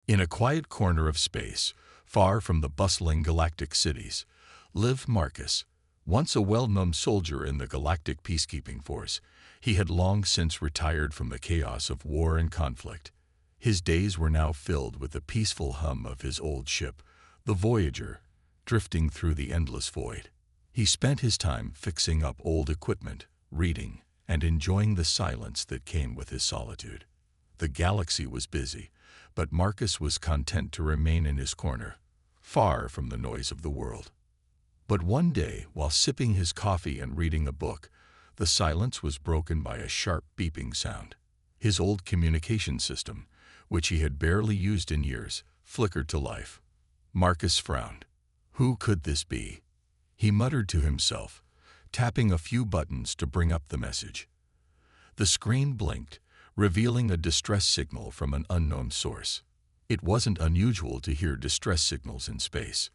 In a quiet corner of space, far from the bustling galactic cities, lived Marcus, once a well-known soldier in the galactic peacekeeping force. He had long since retired from the chaos of war and conflict. His days were now filled with the peaceful hum of his old ship, the Voyager, drifting through the endless void. He spent his time fixing up old equipment, reading, and enjoying the silence that came with his solitude. The galaxy was busy, but Marcus was content to remain in his corner, far from the noise of the world. But one day, while sipping his coffee and reading a book, the silence was broken by a sharp beeping sound. His old communication system, which he had barely used in years, flickered to life. Marcus frowned. Who could this be? He muttered to himself, tapping a few buttons to bring up the message. The screen blinked, revealing a distress signal from an unknown source. It wasn't unusual to hear distress signals in space.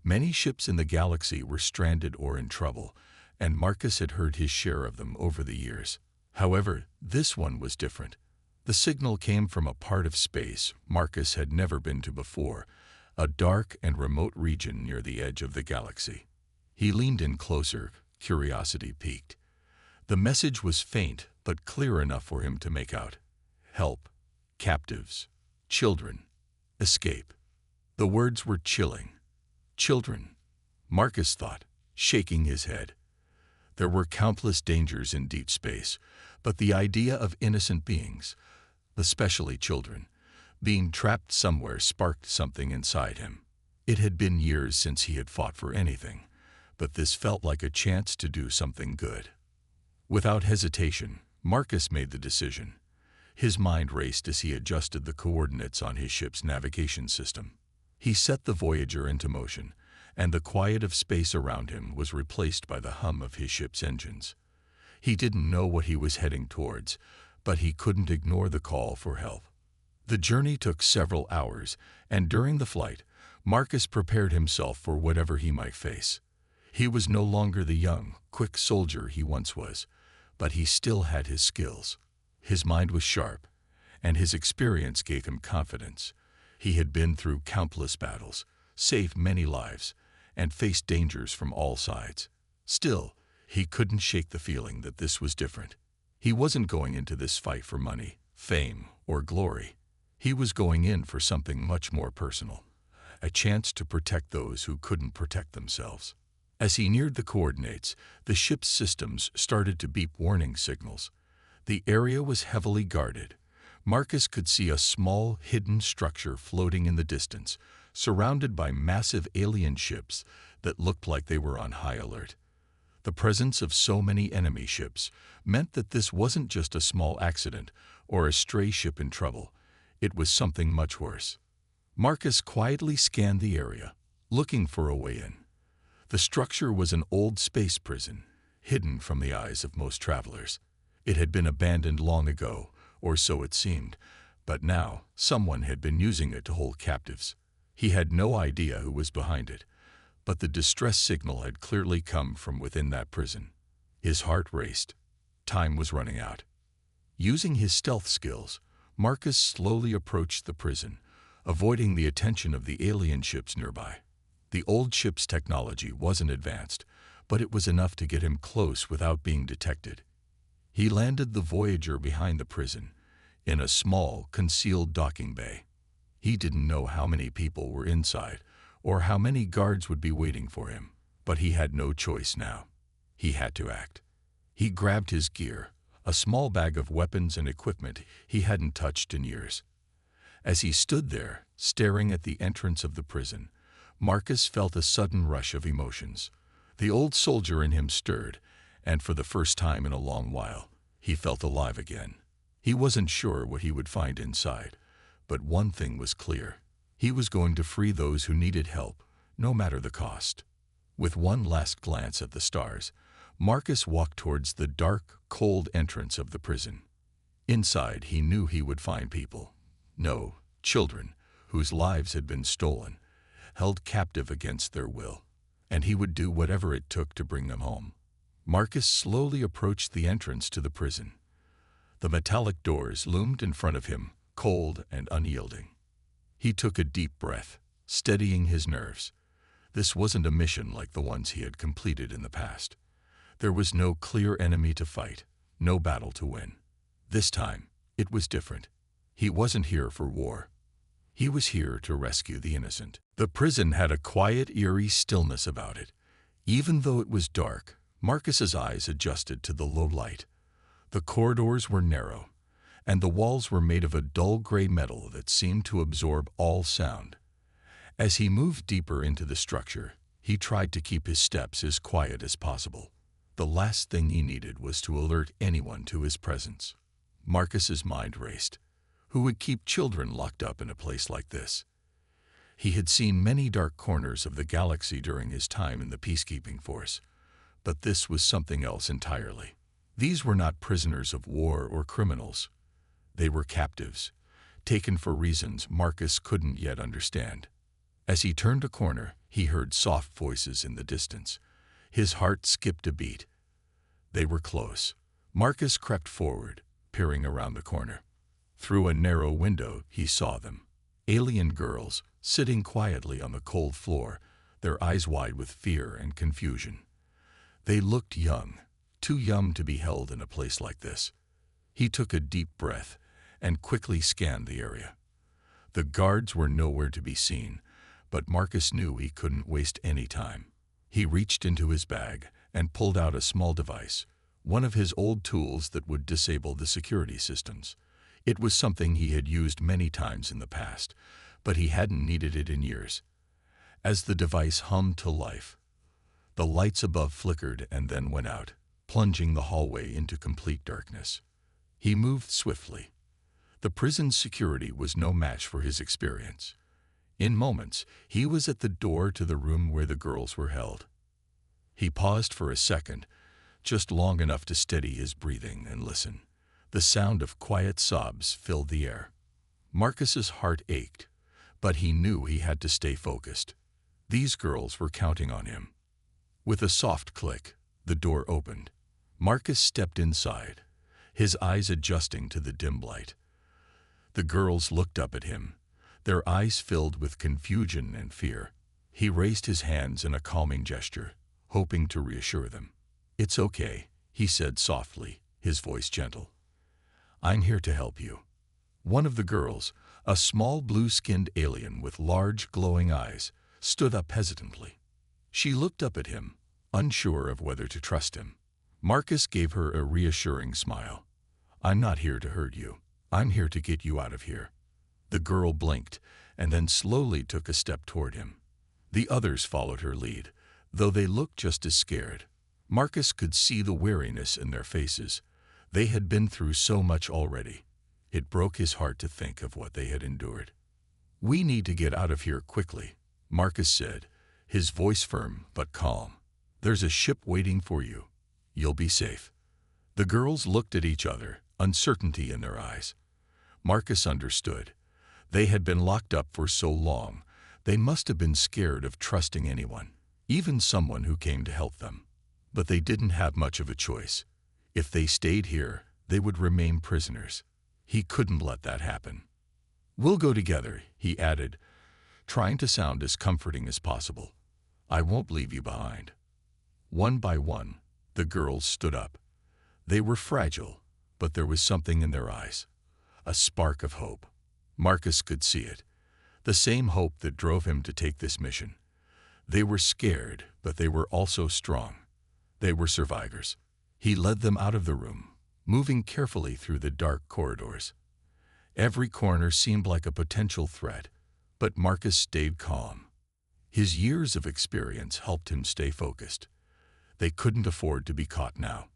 Many ships in the galaxy were stranded or in trouble, and Marcus had heard his share of them over the years. However, this one was different. The signal came from a part of space Marcus had never been to before, a dark and remote region near the edge of the galaxy. He leaned in closer, curiosity piqued. The message was faint but clear enough for him to make out. Help, captives, children, escape. The words were chilling. Children, Marcus thought, shaking his head. There were countless dangers in deep space, but the idea of innocent beings, especially children, being trapped somewhere sparked something inside him. It had been years since he had fought for anything, but this felt like a chance to do something good. Without hesitation, Marcus made the decision. His mind raced as he adjusted the coordinates on his ship's navigation system. He set the Voyager into motion, and the quiet of space around him was replaced by the hum of his ship's engines. He didn't know what he was heading towards, but he couldn't ignore the call for help. The journey took several hours, and during the flight, Marcus prepared himself for whatever he might face. He was no longer the young, quick soldier he once was, but he still had his skills. His mind was sharp, and his experience gave him confidence. He had been through countless battles, saved many lives, and faced dangers from all sides. Still, he couldn't shake the feeling that this was different. He wasn't going into this fight for money, fame, or glory. He was going in for something much more personal, a chance to protect those who couldn't protect themselves. As he neared the coordinates, the ship's systems started to beep warning signals. The area was heavily guarded. Marcus could see a small, hidden structure floating in the distance, surrounded by massive alien ships that looked like they were on high alert. The presence of so many enemy ships meant that this wasn't just a small accident or a stray ship in trouble. It was something much worse. Marcus quietly scanned the area, looking for a way in. The structure was an old space prison, hidden from the eyes of most travelers. It had been abandoned long ago, or so it seemed, but now someone had been using it to hold captives. He had no idea who was behind it, but the distress signal had clearly come from within that prison. His heart raced. Time was running out. Using his stealth skills, Marcus slowly approached the prison, avoiding the attention of the alien ships nearby. The old ship's technology wasn't advanced, but it was enough to get him close without being detected. He landed the Voyager behind the prison, in a small, concealed docking bay. He didn't know how many people were inside, or how many guards would be waiting for him, but he had no choice now. He had to act. He grabbed his gear, a small bag of weapons and equipment he hadn't touched in years. As he stood there, staring at the entrance of the prison, Marcus felt a sudden rush of emotions. The old soldier in him stirred, and for the first time in a long while, he felt alive again. He wasn't sure what he would find inside, but one thing was clear. He was going to free those who needed help, no matter the cost. With one last glance at the stars, Marcus walked towards the dark, cold entrance of the prison. Inside, he knew he would find people. No, children, whose lives had been stolen, held captive against their will, and he would do whatever it took to bring them home. Marcus slowly approached the entrance to the prison. The metallic doors loomed in front of him, cold and unyielding. He took a deep breath, steadying his nerves. This wasn't a mission like the ones he had completed in the past. There was no clear enemy to fight, no battle to win. This time, it was different. He wasn't here for war. He was here to rescue the innocent. The prison had a quiet, eerie stillness about it. Even though it was dark, Marcus's eyes adjusted to the low light. The corridors were narrow, and the walls were made of a dull gray metal that seemed to absorb all sound. As he moved deeper into the structure, he tried to keep his steps as quiet as possible. The last thing he needed was to alert anyone to his presence. Marcus's mind raced. Who would keep children locked up in a place like this? He had seen many dark corners of the galaxy during his time in the peacekeeping force, but this was something else entirely. These were not prisoners of war or criminals. They were captives, taken for reasons Marcus couldn't yet understand. As he turned a corner, he heard soft voices in the distance. His heart skipped a beat. They were close. Marcus crept forward, peering around the corner. Through a narrow window, he saw them. Alien girls, sitting quietly on the cold floor, their eyes wide with fear and confusion. They looked young, too young to be held in a place like this. He took a deep breath and quickly scanned the area. The guards were nowhere to be seen, but Marcus knew he couldn't waste any time. He reached into his bag and pulled out a small device, one of his old tools that would disable the security systems. It was something he had used many times in the past, but he hadn't needed it in years. As the device hummed to life, the lights above flickered and then went out, plunging the hallway into complete darkness. He moved swiftly. The prison's security was no match for his experience. In moments, he was at the door to the room where the girls were held. He paused for a second, just long enough to steady his breathing and listen. The sound of quiet sobs filled the air. Marcus's heart ached, but he knew he had to stay focused. These girls were counting on him. With a soft click, the door opened. Marcus stepped inside, his eyes adjusting to the dim light. The girls looked up at him, their eyes filled with confusion and fear. He raised his hands in a calming gesture, hoping to reassure them. "It's okay," he said softly, his voice gentle. "I'm here to help you." One of the girls, a small blue-skinned alien with large glowing eyes, stood up hesitantly. She looked up at him, unsure of whether to trust him. Marcus gave her a reassuring smile. "I'm not here to hurt you. I'm here to get you out of here." The girl blinked and then slowly took a step toward him. The others followed her lead, though they looked just as scared. Marcus could see the weariness in their faces. They had been through so much already. It broke his heart to think of what they had endured. "We need to get out of here quickly," Marcus said, his voice firm but calm. "There's a ship waiting for you. You'll be safe." The girls looked at each other, uncertainty in their eyes. Marcus understood. They had been locked up for so long, they must have been scared of trusting anyone, even someone who came to help them. But they didn't have much of a choice. If they stayed here, they would remain prisoners. He couldn't let that happen. "We'll go together," he added, trying to sound as comforting as possible. "I won't leave you behind." One by one, the girls stood up. They were fragile, but there was something in their eyes, a spark of hope. Marcus could see it, the same hope that drove him to take this mission. They were scared, but they were also strong. They were survivors. He led them out of the room, moving carefully through the dark corridors. Every corner seemed like a potential threat, but Marcus stayed calm. His years of experience helped him stay focused. They couldn't afford to be caught now.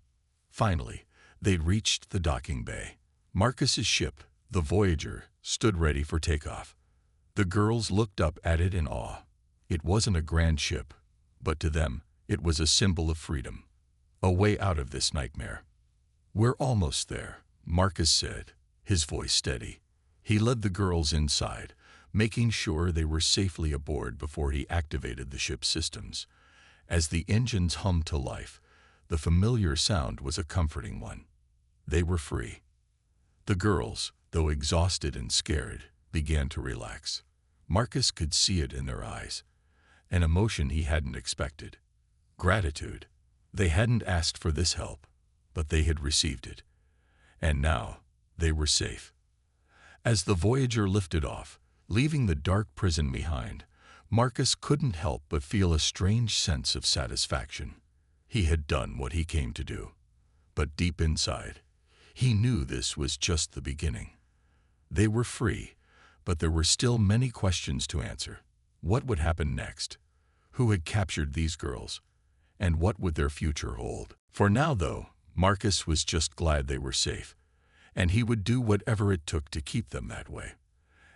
Finally, they reached the docking bay. Marcus's ship, the Voyager, stood ready for takeoff. The girls looked up at it in awe. It wasn't a grand ship, but to them, it was a symbol of freedom, a way out of this nightmare. "We're almost there," Marcus said, his voice steady. He led the girls inside, making sure they were safely aboard before he activated the ship's systems. As the engines hummed to life, the familiar sound was a comforting one. They were free. The girls, though exhausted and scared, began to relax. Marcus could see it in their eyes, an emotion he hadn't expected. Gratitude. They hadn't asked for this help, but they had received it. And now, they were safe. As the Voyager lifted off, leaving the dark prison behind, Marcus couldn't help but feel a strange sense of satisfaction. He had done what he came to do. But deep inside, he knew this was just the beginning. They were free, but there were still many questions to answer. What would happen next? Who had captured these girls? And what would their future hold? For now, though, Marcus was just glad they were safe, and he would do whatever it took to keep them that way.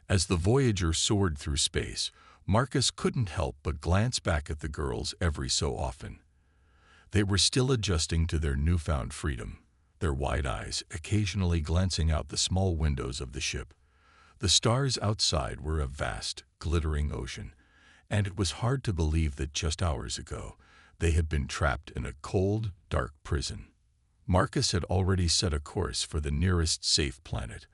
As the Voyager soared through space, Marcus couldn't help but glance back at the girls every so often. They were still adjusting to their newfound freedom, their wide eyes occasionally glancing out the small windows of the ship. The stars outside were a vast, glittering ocean, and it was hard to believe that just hours ago they had been trapped in a cold, dark prison. Marcus had already set a course for the nearest safe planet,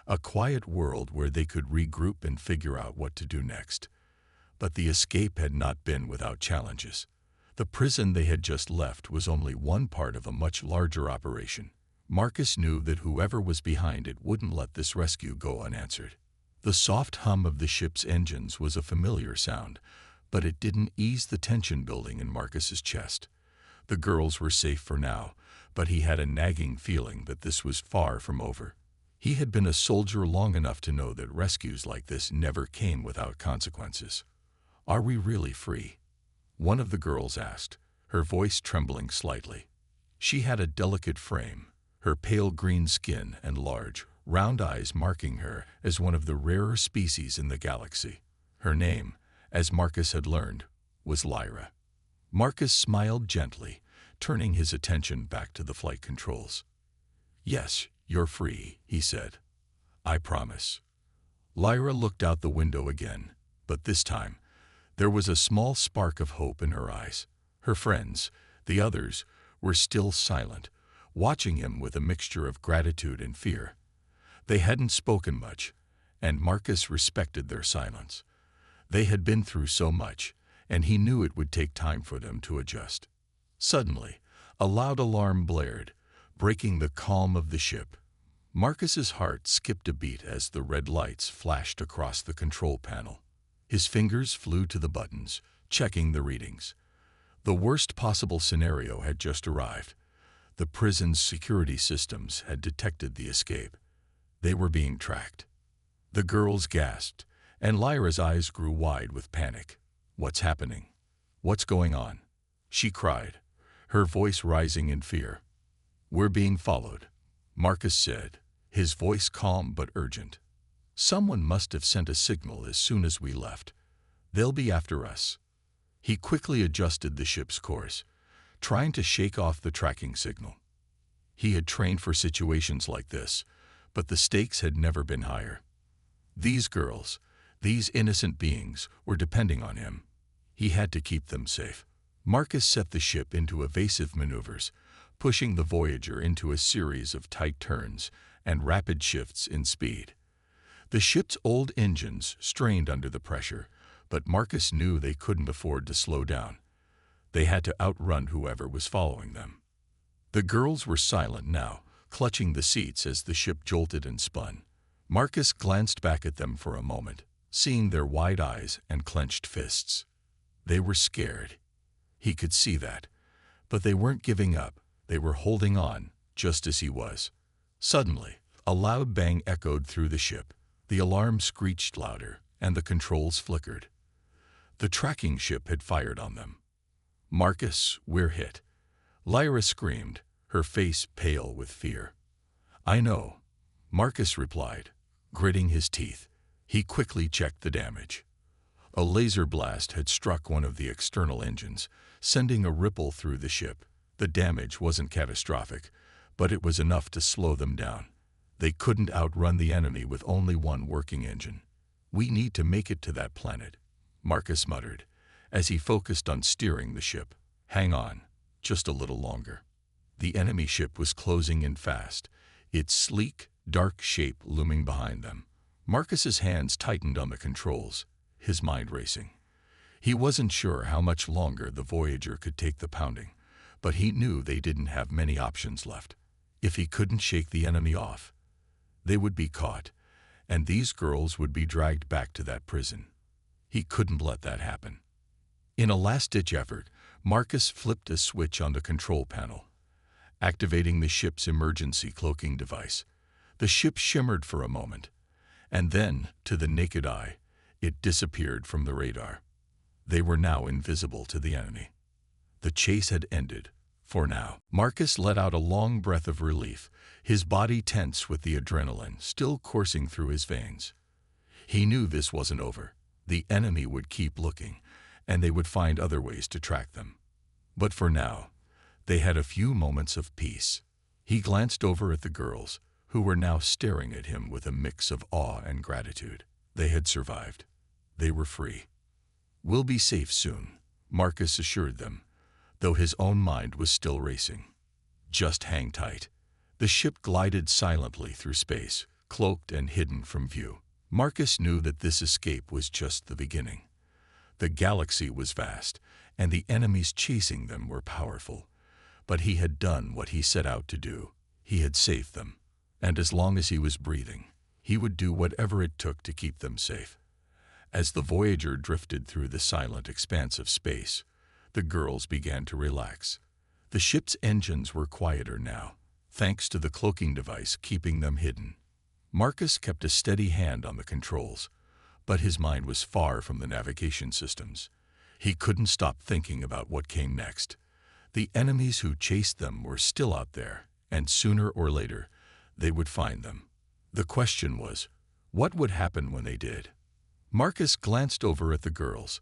a quiet world where they could regroup and figure out what to do next. But the escape had not been without challenges. The prison they had just left was only one part of a much larger operation. Marcus knew that whoever was behind it wouldn't let this rescue go unanswered. The soft hum of the ship's engines was a familiar sound, but it didn't ease the tension building in Marcus's chest. The girls were safe for now, but he had a nagging feeling that this was far from over. He had been a soldier long enough to know that rescues like this never came without consequences. "Are we really free?" one of the girls asked, her voice trembling slightly. She had a delicate frame, her pale green skin and large, round eyes marking her as one of the rarer species in the galaxy. Her name, as Marcus had learned, was Lyra. Marcus smiled gently, turning his attention back to the flight controls. "Yes, you're free," he said. "I promise." Lyra looked out the window again, but this time, there was a small spark of hope in her eyes. Her friends, the others, were still silent, watching him with a mixture of gratitude and fear. They hadn't spoken much, and Marcus respected their silence. They had been through so much, and he knew it would take time for them to adjust. Suddenly, a loud alarm blared, breaking the calm of the ship. Marcus's heart skipped a beat as the red lights flashed across the control panel. His fingers flew to the buttons, checking the readings. The worst possible scenario had just arrived. The prison's security systems had detected the escape. They were being tracked. The girls gasped, and Lyra's eyes grew wide with panic. "What's happening? What's going on?" she cried, her voice rising in fear. "We're being followed," Marcus said, his voice calm but urgent. "Someone must have sent a signal as soon as we left. They'll be after us." He quickly adjusted the ship's course, trying to shake off the tracking signal. He had trained for situations like this, but the stakes had never been higher. These girls, these innocent beings, were depending on him. He had to keep them safe. Marcus set the ship into evasive maneuvers, pushing the Voyager into a series of tight turns and rapid shifts in speed. The ship's old engines strained under the pressure, but Marcus knew they couldn't afford to slow down. They had to outrun whoever was following them. The girls were silent now, clutching the seats as the ship jolted and spun. Marcus glanced back at them for a moment, seeing their wide eyes and clenched fists. They were scared. He could see that. But they weren't giving up. They were holding on, just as he was. Suddenly, a loud bang echoed through the ship. The alarm screeched louder, and the controls flickered. The tracking ship had fired on them. "Marcus, we're hit," Lyra screamed, her face pale with fear. "I know," Marcus replied, gritting his teeth. He quickly checked the damage. A laser blast had struck one of the external engines, sending a ripple through the ship. The damage wasn't catastrophic, but it was enough to slow them down. They couldn't outrun the enemy with only one working engine. "We need to make it to that planet," Marcus muttered, as he focused on steering the ship. "Hang on, just a little longer." The enemy ship was closing in fast, its sleek, dark shape looming behind them. Marcus's hands tightened on the controls. his mind racing. He wasn't sure how much longer the Voyager could take the pounding, but he knew they didn't have many options left. If he couldn't shake the enemy off, they would be caught, and these girls would be dragged back to that prison. He couldn't let that happen. In a last-ditch effort, Marcus flipped a switch on the control panel, activating the ship's emergency cloaking device. The ship shimmered for a moment, and then, to the naked eye, it disappeared from the radar. They were now invisible to the enemy. The chase had ended, for now. Marcus let out a long breath of relief, his body tense with the adrenaline still coursing through his veins. He knew this wasn't over. The enemy would keep looking, and they would find other ways to track them. But for now, they had a few moments of peace. He glanced over at the girls, who were now staring at him with a mix of awe and gratitude. They had survived. They were free. "We'll be safe soon," Marcus assured them, though his own mind was still racing. "Just hang tight." The ship glided silently through space, cloaked and hidden from view. Marcus knew that this escape was just the beginning. The galaxy was vast, and the enemies chasing them were powerful. But he had done what he set out to do. He had saved them. And as long as he was breathing, he would do whatever it took to keep them safe. As the Voyager drifted through the silent expanse of space, the girls began to relax. The ship's engines were quieter now, thanks to the cloaking device keeping them hidden. Marcus kept a steady hand on the controls, but his mind was far from the navigation systems. He couldn't stop thinking about what came next. The enemies who chased them were still out there, and sooner or later, they would find them. The question was, what would happen when they did? Marcus glanced over at the girls.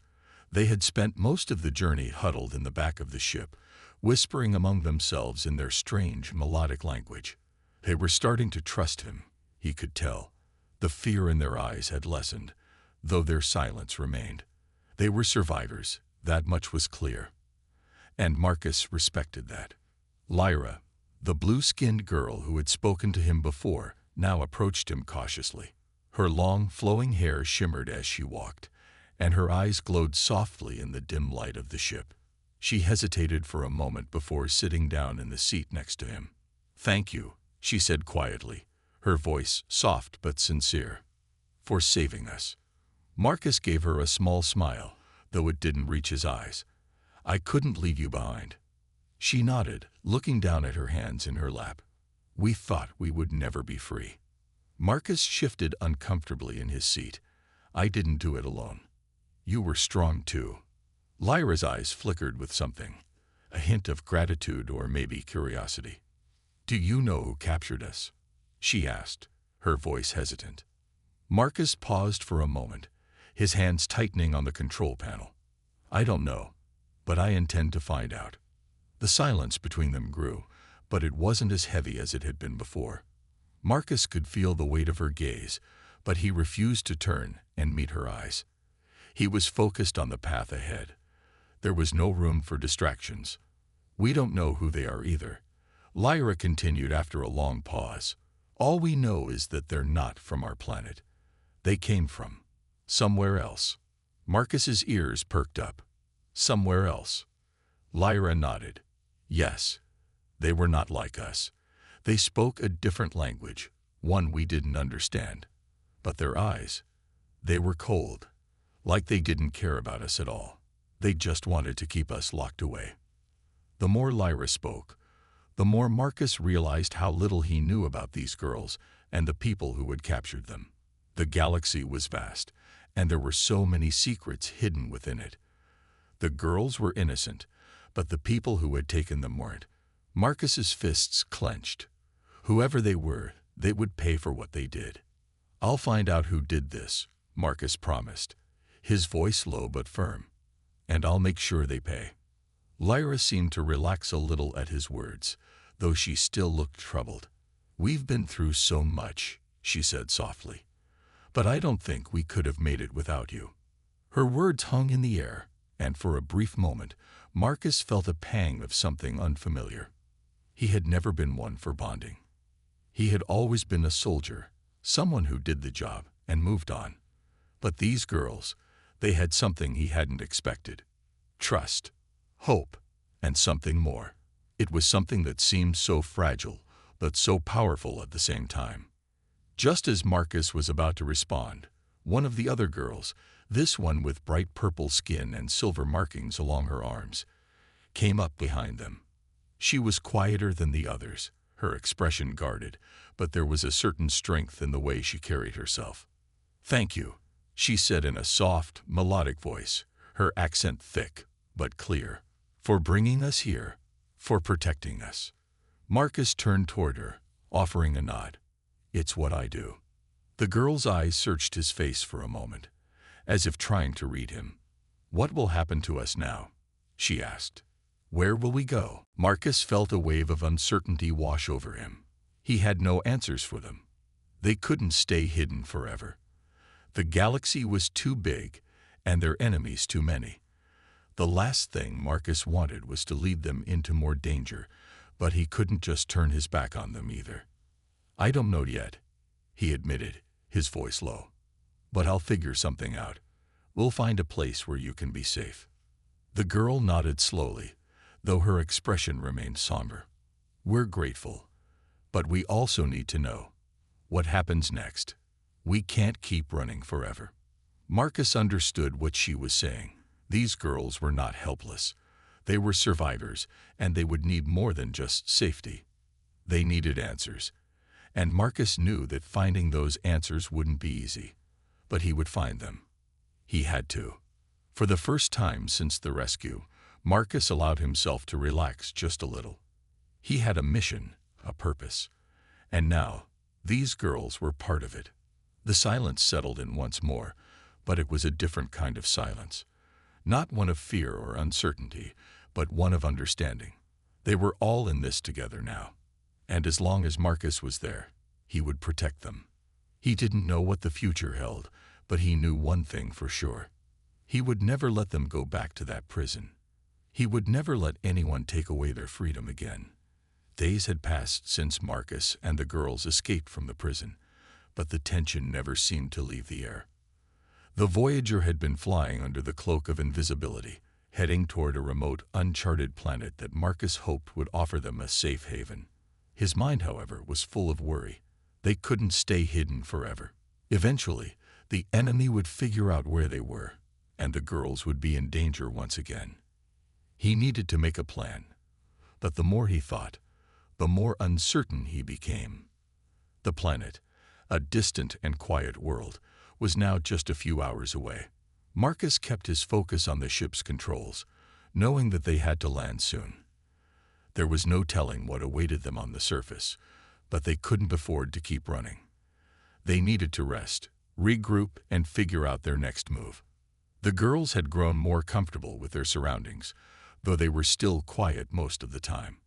They had spent most of the journey huddled in the back of the ship, whispering among themselves in their strange, melodic language. They were starting to trust him, he could tell. The fear in their eyes had lessened, though their silence remained. They were survivors, that much was clear. And Marcus respected that. Lyra, the blue-skinned girl who had spoken to him before, now approached him cautiously. Her long, flowing hair shimmered as she walked, and her eyes glowed softly in the dim light of the ship. She hesitated for a moment before sitting down in the seat next to him. "Thank you," she said quietly, her voice soft but sincere, "for saving us." Marcus gave her a small smile, though it didn't reach his eyes. "I couldn't leave you behind." She nodded, looking down at her hands in her lap. "We thought we would never be free." Marcus shifted uncomfortably in his seat. "I didn't do it alone. You were strong too." Lyra's eyes flickered with something, a hint of gratitude or maybe curiosity. "Do you know who captured us?" she asked, her voice hesitant. Marcus paused for a moment, his hands tightening on the control panel. "I don't know, but I intend to find out." The silence between them grew, but it wasn't as heavy as it had been before. Marcus could feel the weight of her gaze, but he refused to turn and meet her eyes. He was focused on the path ahead. There was no room for distractions. "We don't know who they are either," Lyra continued after a long pause. "All we know is that they're not from our planet. They came from somewhere else." Marcus's ears perked up. "Somewhere else?" Lyra nodded. "Yes. They were not like us. They spoke a different language, one we didn't understand. But their eyes, they were cold, like they didn't care about us at all. They just wanted to keep us locked away." The more Lyra spoke, the more Marcus realized how little he knew about these girls and the people who had captured them. The galaxy was vast, and there were so many secrets hidden within it. The girls were innocent, but the people who had taken them weren't. Marcus's fists clenched. Whoever they were, they would pay for what they did. "I'll find out who did this," Marcus promised, his voice low but firm. "And I'll make sure they pay." Lyra seemed to relax a little at his words, though she still looked troubled. "We've been through so much," she said softly. "But I don't think we could have made it without you." Her words hung in the air, and for a brief moment, Marcus felt a pang of something unfamiliar. He had never been one for bonding. He had always been a soldier, someone who did the job and moved on. But these girls, They had something he hadn't expected. Trust, hope, and something more. It was something that seemed so fragile, but so powerful at the same time. Just as Marcus was about to respond, one of the other girls, this one with bright purple skin and silver markings along her arms, came up behind them. She was quieter than the others, her expression guarded, but there was a certain strength in the way she carried herself. "Thank you," she said in a soft, melodic voice, her accent thick but clear, "for bringing us here, for protecting us." Marcus turned toward her, offering a nod. "It's what I do." The girl's eyes searched his face for a moment, as if trying to read him. "What will happen to us now?" she asked. "Where will we go?" Marcus felt a wave of uncertainty wash over him. He had no answers for them. They couldn't stay hidden forever. The galaxy was too big, and their enemies too many. The last thing Marcus wanted was to lead them into more danger, but he couldn't just turn his back on them either. "I don't know yet," he admitted, his voice low. "But I'll figure something out. We'll find a place where you can be safe." The girl nodded slowly, though her expression remained somber. "We're grateful, but we also need to know what happens next. We can't keep running forever." Marcus understood what she was saying. These girls were not helpless. They were survivors, and they would need more than just safety. They needed answers, and Marcus knew that finding those answers wouldn't be easy, but he would find them. He had to. For the first time since the rescue, Marcus allowed himself to relax just a little. He had a mission, a purpose, and now these girls were part of it. The silence settled in once more, but it was a different kind of silence. Not one of fear or uncertainty, but one of understanding. They were all in this together now, and as long as Marcus was there, he would protect them. He didn't know what the future held, but he knew one thing for sure. He would never let them go back to that prison. He would never let anyone take away their freedom again. Days had passed since Marcus and the girls escaped from the prison, but the tension never seemed to leave the air. The Voyager had been flying under the cloak of invisibility, heading toward a remote, uncharted planet that Marcus hoped would offer them a safe haven. His mind, however, was full of worry. They couldn't stay hidden forever. Eventually, the enemy would figure out where they were, and the girls would be in danger once again. He needed to make a plan, but the more he thought, the more uncertain he became. The planet, a distant and quiet world, was now just a few hours away. Marcus kept his focus on the ship's controls, knowing that they had to land soon. There was no telling what awaited them on the surface, but they couldn't afford to keep running. They needed to rest, regroup, and figure out their next move. The girls had grown more comfortable with their surroundings, though they were still quiet most of the time.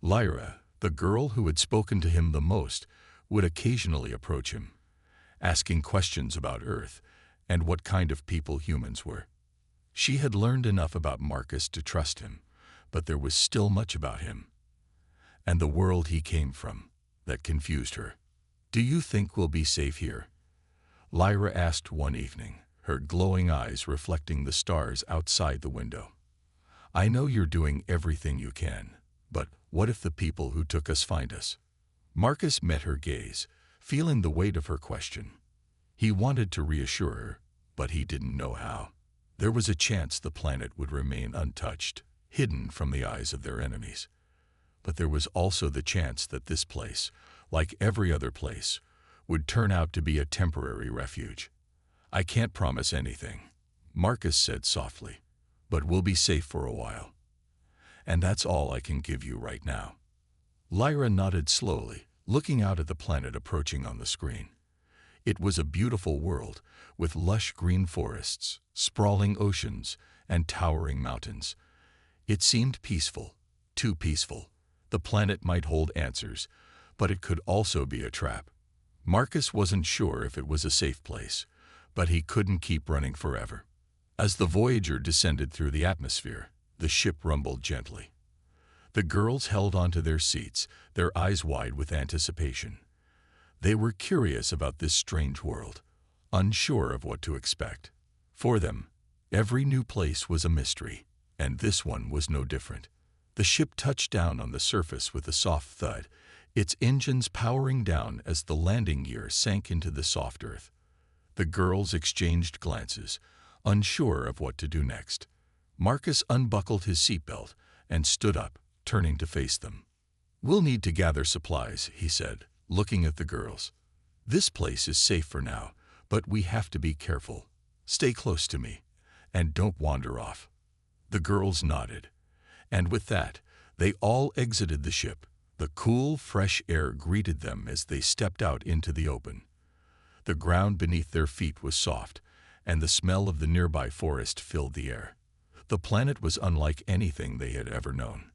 Lyra, the girl who had spoken to him the most, would occasionally approach him, asking questions about Earth and what kind of people humans were. She had learned enough about Marcus to trust him, but there was still much about him and the world he came from that confused her. "Do you think we'll be safe here?" Lyra asked one evening, her glowing eyes reflecting the stars outside the window. "I know you're doing everything you can, but what if the people who took us find us?" Marcus met her gaze, feeling the weight of her question. He wanted to reassure her, but he didn't know how. There was a chance the planet would remain untouched, hidden from the eyes of their enemies. But there was also the chance that this place, like every other place, would turn out to be a temporary refuge. "I can't promise anything," Marcus said softly, "but we'll be safe for a while. And that's all I can give you right now." Lyra nodded slowly, looking out at the planet approaching on the screen. It was a beautiful world, with lush green forests, sprawling oceans, and towering mountains. It seemed peaceful, too peaceful. The planet might hold answers, but it could also be a trap. Marcus wasn't sure if it was a safe place, but he couldn't keep running forever. As the Voyager descended through the atmosphere, the ship rumbled gently. The girls held onto their seats, their eyes wide with anticipation. They were curious about this strange world, unsure of what to expect. For them, every new place was a mystery, and this one was no different. The ship touched down on the surface with a soft thud, its engines powering down as the landing gear sank into the soft earth. The girls exchanged glances, unsure of what to do next. Marcus unbuckled his seatbelt and stood up, turning to face them. "We'll need to gather supplies," he said, looking at the girls. "This place is safe for now, but we have to be careful. Stay close to me, and don't wander off." The girls nodded, and with that, they all exited the ship. The cool, fresh air greeted them as they stepped out into the open. The ground beneath their feet was soft, and the smell of the nearby forest filled the air. The planet was unlike anything they had ever known.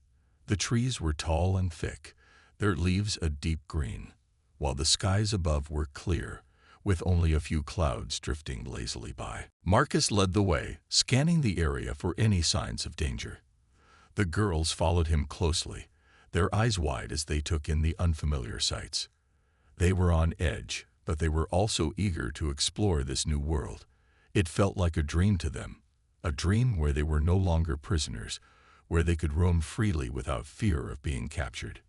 The trees were tall and thick, their leaves a deep green, while the skies above were clear, with only a few clouds drifting lazily by. Marcus led the way, scanning the area for any signs of danger. The girls followed him closely, their eyes wide as they took in the unfamiliar sights. They were on edge, but they were also eager to explore this new world. It felt like a dream to them, a dream where they were no longer prisoners, where they could roam freely without fear of being captured.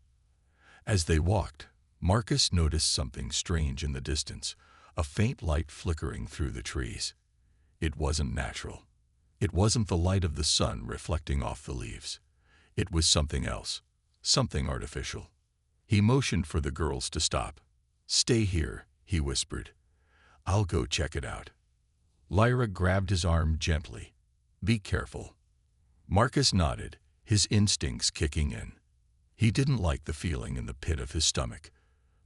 As they walked, Marcus noticed something strange in the distance, a faint light flickering through the trees. It wasn't natural. It wasn't the light of the sun reflecting off the leaves. It was something else, something artificial. He motioned for the girls to stop. "Stay here," he whispered. "I'll go check it out." Lyra grabbed his arm gently. "Be careful." Marcus nodded, his instincts kicking in. He didn't like the feeling in the pit of his stomach,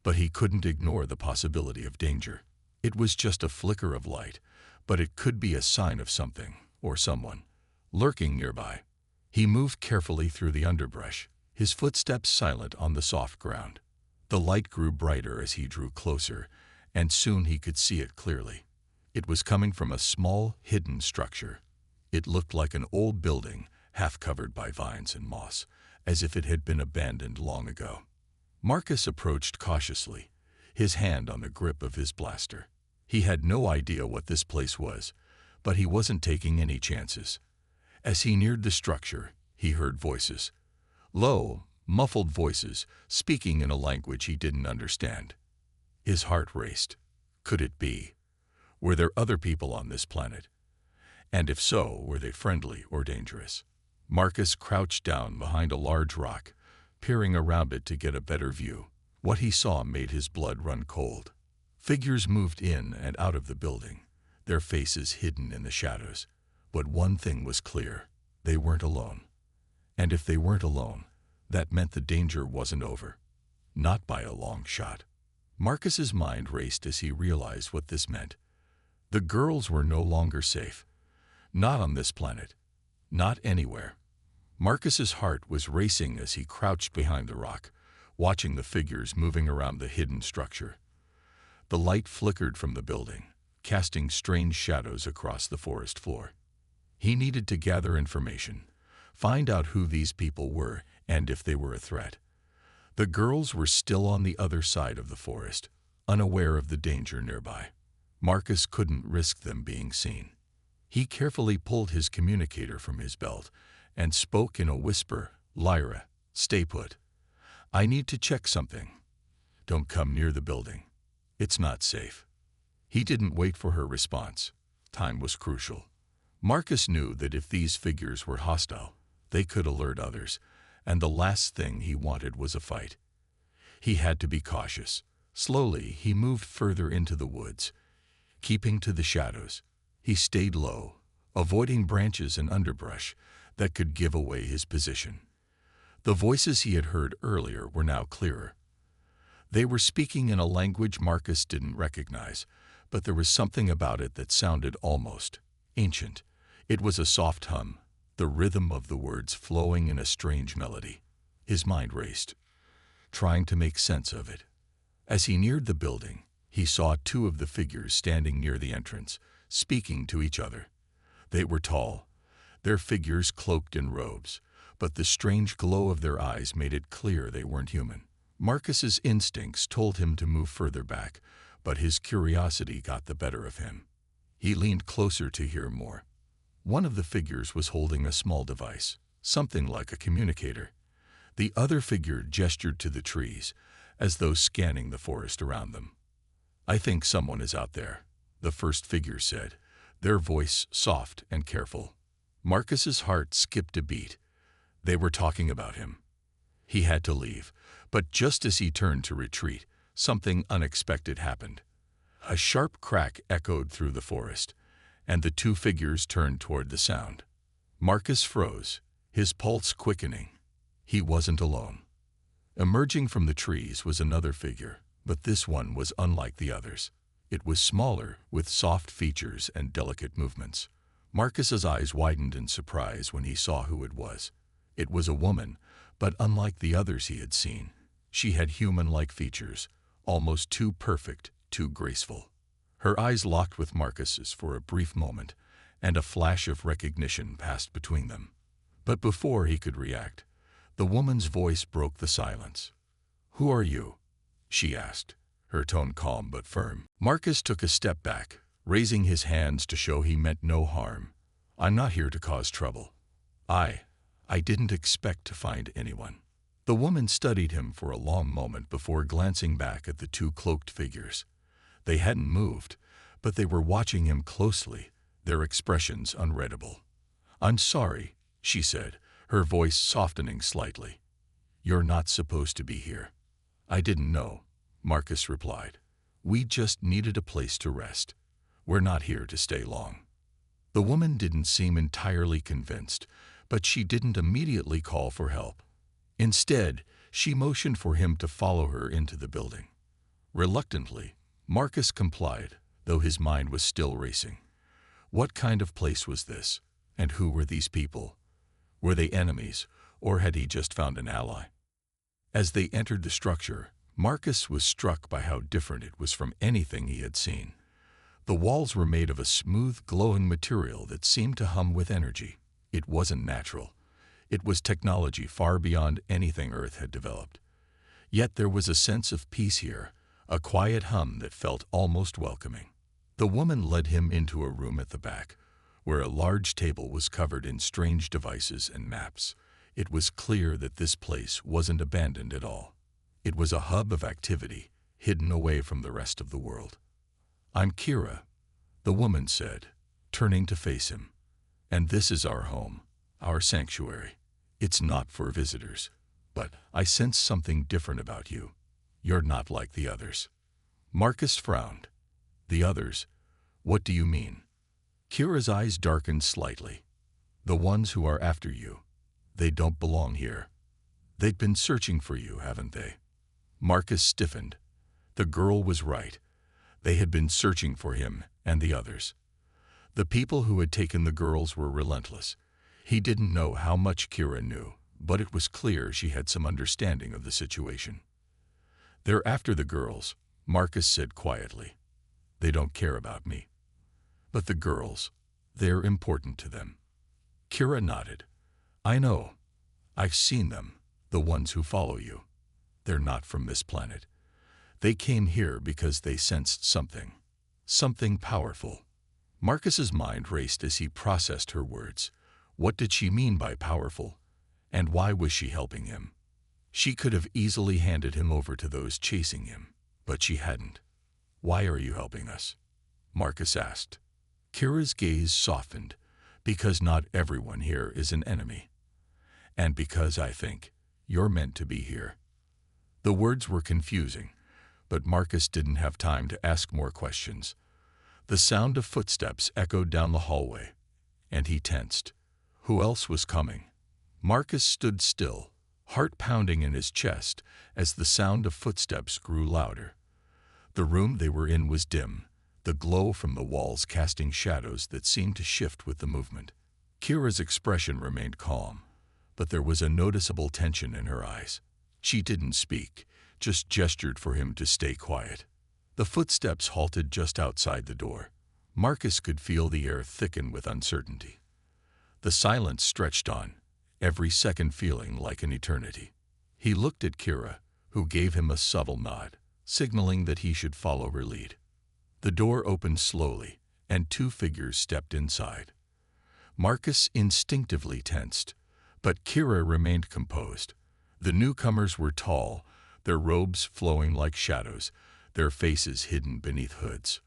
but he couldn't ignore the possibility of danger. It was just a flicker of light, but it could be a sign of something, or someone, lurking nearby. He moved carefully through the underbrush, his footsteps silent on the soft ground. The light grew brighter as he drew closer, and soon he could see it clearly. It was coming from a small, hidden structure. It looked like an old building, half covered by vines and moss, as if it had been abandoned long ago. Marcus approached cautiously, his hand on the grip of his blaster. He had no idea what this place was, but he wasn't taking any chances. As he neared the structure, he heard voices. Low, muffled voices, speaking in a language he didn't understand. His heart raced. Could it be? Were there other people on this planet? And if so, were they friendly or dangerous? Marcus crouched down behind a large rock, peering around it to get a better view. What he saw made his blood run cold. Figures moved in and out of the building, their faces hidden in the shadows. But one thing was clear: they weren't alone. And if they weren't alone, that meant the danger wasn't over. Not by a long shot. Marcus's mind raced as he realized what this meant. The girls were no longer safe. Not on this planet. Not anywhere. Marcus's heart was racing as he crouched behind the rock, watching the figures moving around the hidden structure. The light flickered from the building, casting strange shadows across the forest floor. He needed to gather information, find out who these people were and if they were a threat. The girls were still on the other side of the forest, unaware of the danger nearby. Marcus couldn't risk them being seen. He carefully pulled his communicator from his belt and spoke in a whisper. "Lyra, stay put. I need to check something. Don't come near the building. It's not safe." He didn't wait for her response. Time was crucial. Marcus knew that if these figures were hostile, they could alert others, and the last thing he wanted was a fight. He had to be cautious. Slowly, he moved further into the woods, keeping to the shadows. He stayed low, avoiding branches and underbrush that could give away his position. The voices he had heard earlier were now clearer. They were speaking in a language Marcus didn't recognize, but there was something about it that sounded almost ancient. It was a soft hum, the rhythm of the words flowing in a strange melody. His mind raced, trying to make sense of it. As he neared the building, he saw two of the figures standing near the entrance, speaking to each other. They were tall, their figures cloaked in robes, but the strange glow of their eyes made it clear they weren't human. Marcus's instincts told him to move further back, but his curiosity got the better of him. He leaned closer to hear more. One of the figures was holding a small device, something like a communicator. The other figure gestured to the trees, as though scanning the forest around them. "I think someone is out there," the first figure said, their voice soft and careful. Marcus's heart skipped a beat. They were talking about him. He had to leave, but just as he turned to retreat, something unexpected happened. A sharp crack echoed through the forest, and the two figures turned toward the sound. Marcus froze, his pulse quickening. He wasn't alone. Emerging from the trees was another figure, but this one was unlike the others. It was smaller, with soft features and delicate movements. Marcus's eyes widened in surprise when he saw who it was. It was a woman, but unlike the others he had seen. She had human-like features, almost too perfect, too graceful. Her eyes locked with Marcus's for a brief moment, and a flash of recognition passed between them. But before he could react, the woman's voice broke the silence. "Who are you?" she asked, her tone calm but firm. Marcus took a step back, raising his hands to show he meant no harm. "I'm not here to cause trouble. I didn't expect to find anyone." The woman studied him for a long moment before glancing back at the two cloaked figures. They hadn't moved, but they were watching him closely, their expressions unreadable. "I'm sorry," she said, her voice softening slightly. "You're not supposed to be here." "I didn't know," Marcus replied. "We just needed a place to rest. We're not here to stay long." The woman didn't seem entirely convinced, but she didn't immediately call for help. Instead, she motioned for him to follow her into the building. Reluctantly, Marcus complied, though his mind was still racing. What kind of place was this, and who were these people? Were they enemies, or had he just found an ally? As they entered the structure, Marcus was struck by how different it was from anything he had seen. The walls were made of a smooth, glowing material that seemed to hum with energy. It wasn't natural. It was technology far beyond anything Earth had developed. Yet there was a sense of peace here, a quiet hum that felt almost welcoming. The woman led him into a room at the back, where a large table was covered in strange devices and maps. It was clear that this place wasn't abandoned at all. It was a hub of activity, hidden away from the rest of the world. "I'm Kira," the woman said, turning to face him. "And this is our home, our sanctuary. It's not for visitors. But I sense something different about you. You're not like the others." Marcus frowned. "The others? What do you mean?" Kira's eyes darkened slightly. "The ones who are after you. They don't belong here. They've been searching for you, haven't they?" Marcus stiffened. The girl was right. They had been searching for him and the others. The people who had taken the girls were relentless. He didn't know how much Kira knew, but it was clear she had some understanding of the situation. "They're after the girls," Marcus said quietly. "They don't care about me. But the girls, they're important to them." Kira nodded. "I know. I've seen them, the ones who follow you. They're not from this planet. They came here because they sensed something powerful." Marcus's mind raced as he processed her words. What did she mean by powerful? And why was she helping him? She could have easily handed him over to those chasing him, but she hadn't. "Why are you helping us?" Marcus asked. Kira's gaze softened. "Because not everyone here is an enemy. And because I think you're meant to be here." The words were confusing, but Marcus didn't have time to ask more questions. The sound of footsteps echoed down the hallway, and he tensed. Who else was coming? Marcus stood still, heart pounding in his chest as the sound of footsteps grew louder. The room they were in was dim, the glow from the walls casting shadows that seemed to shift with the movement. Kira's expression remained calm, but there was a noticeable tension in her eyes. She didn't speak, just gestured for him to stay quiet. The footsteps halted just outside the door. Marcus could feel the air thicken with uncertainty. The silence stretched on, every second feeling like an eternity. He looked at Kira, who gave him a subtle nod, signaling that he should follow her lead. The door opened slowly, and two figures stepped inside. Marcus instinctively tensed, but Kira remained composed. The newcomers were tall, their robes flowing like shadows, their faces hidden beneath hoods.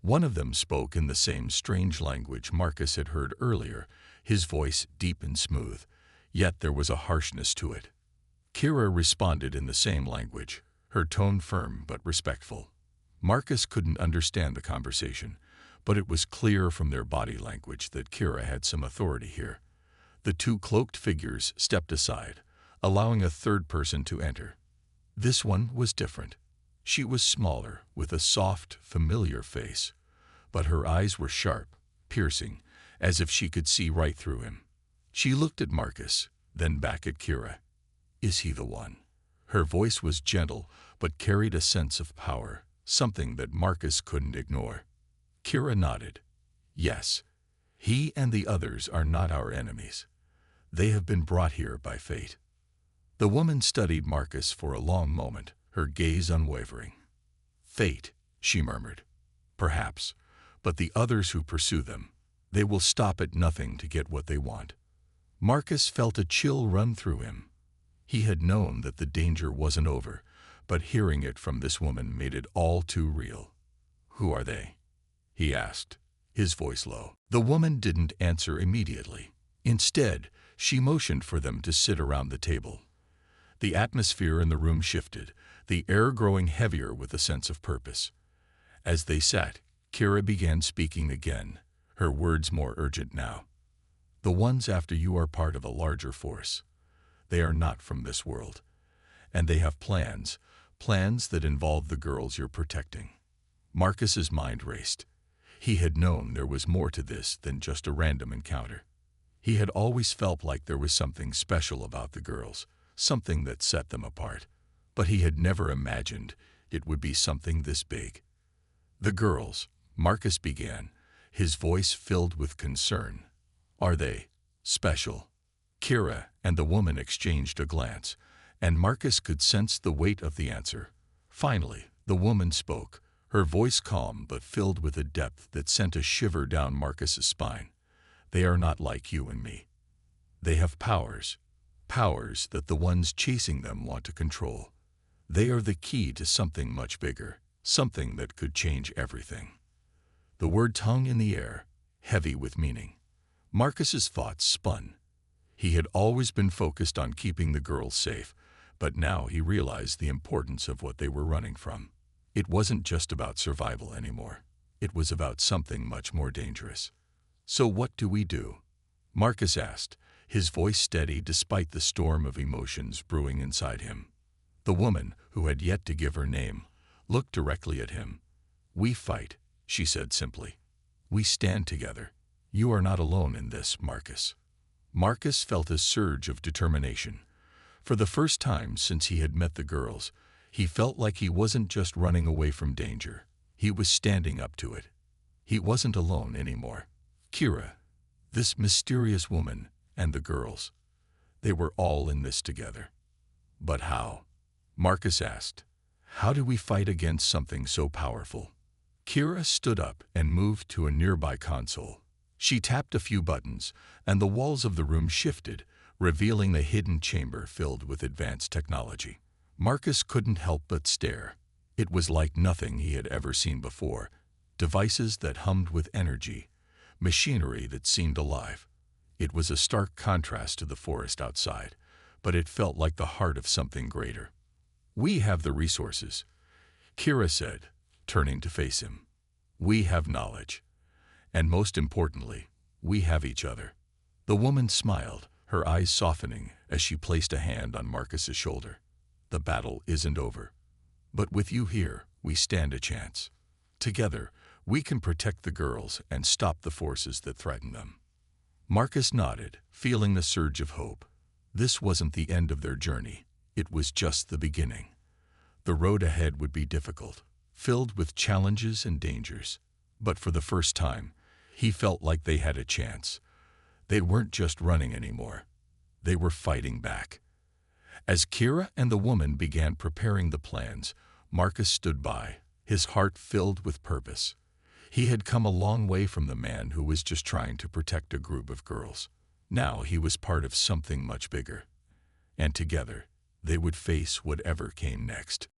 One of them spoke in the same strange language Marcus had heard earlier, his voice deep and smooth, yet there was a harshness to it. Kira responded in the same language, her tone firm but respectful. Marcus couldn't understand the conversation, but it was clear from their body language that Kira had some authority here. The two cloaked figures stepped aside, allowing a third person to enter. This one was different. She was smaller, with a soft, familiar face, but her eyes were sharp, piercing, as if she could see right through him. She looked at Marcus, then back at Kira. Is he the one? Her voice was gentle, but carried a sense of power, something that Marcus couldn't ignore. Kira nodded. Yes, he and the others are not our enemies. They have been brought here by fate. The woman studied Marcus for a long moment, her gaze unwavering. Fate, she murmured. Perhaps, but the others who pursue them, they will stop at nothing to get what they want. Marcus felt a chill run through him. He had known that the danger wasn't over, but hearing it from this woman made it all too real. Who are they? He asked, his voice low. The woman didn't answer immediately. Instead, she motioned for them to sit around the table. The atmosphere in the room shifted, the air growing heavier with a sense of purpose. As they sat, Kira began speaking again, her words more urgent now. The ones after you are part of a larger force. They are not from this world. And they have plans that involve the girls you're protecting. Marcus's mind raced. He had known there was more to this than just a random encounter. He had always felt like there was something special about the girls, something that set them apart. But he had never imagined it would be something this big. The girls, Marcus began, his voice filled with concern. Are they special? Kira and the woman exchanged a glance, and Marcus could sense the weight of the answer. Finally, the woman spoke, her voice calm but filled with a depth that sent a shiver down Marcus's spine. They are not like you and me. They have powers that the ones chasing them want to control. They are the key to something much bigger, something that could change everything. The words hung in the air, heavy with meaning. Marcus's thoughts spun. He had always been focused on keeping the girls safe, but now he realized the importance of what they were running from. It wasn't just about survival anymore. It was about something much more dangerous. So what do we do? Marcus asked, his voice steady despite the storm of emotions brewing inside him. The woman, who had yet to give her name, looked directly at him. We fight, she said simply. We stand together. You are not alone in this, Marcus. Marcus felt a surge of determination. For the first time since he had met the girls, he felt like he wasn't just running away from danger. He was standing up to it. He wasn't alone anymore. Kira, this mysterious woman, and the girls, they were all in this together. But how? Marcus asked. How do we fight against something so powerful? Kira stood up and moved to a nearby console. She tapped a few buttons, and the walls of the room shifted, revealing a hidden chamber filled with advanced technology. Marcus couldn't help but stare. It was like nothing he had ever seen before. Devices that hummed with energy, machinery that seemed alive. It was a stark contrast to the forest outside, but it felt like the heart of something greater. We have the resources, Kira said, turning to face him. We have knowledge. And most importantly, we have each other. The woman smiled, her eyes softening as she placed a hand on Marcus's shoulder. The battle isn't over. But with you here, we stand a chance. Together, we can protect the girls and stop the forces that threaten them. Marcus nodded, feeling the surge of hope. This wasn't the end of their journey. It was just the beginning. The road ahead would be difficult, filled with challenges and dangers. But for the first time, he felt like they had a chance. They weren't just running anymore. They were fighting back. As Kira and the woman began preparing the plans, Marcus stood by, his heart filled with purpose. He had come a long way from the man who was just trying to protect a group of girls. Now he was part of something much bigger. And together, they would face whatever came next.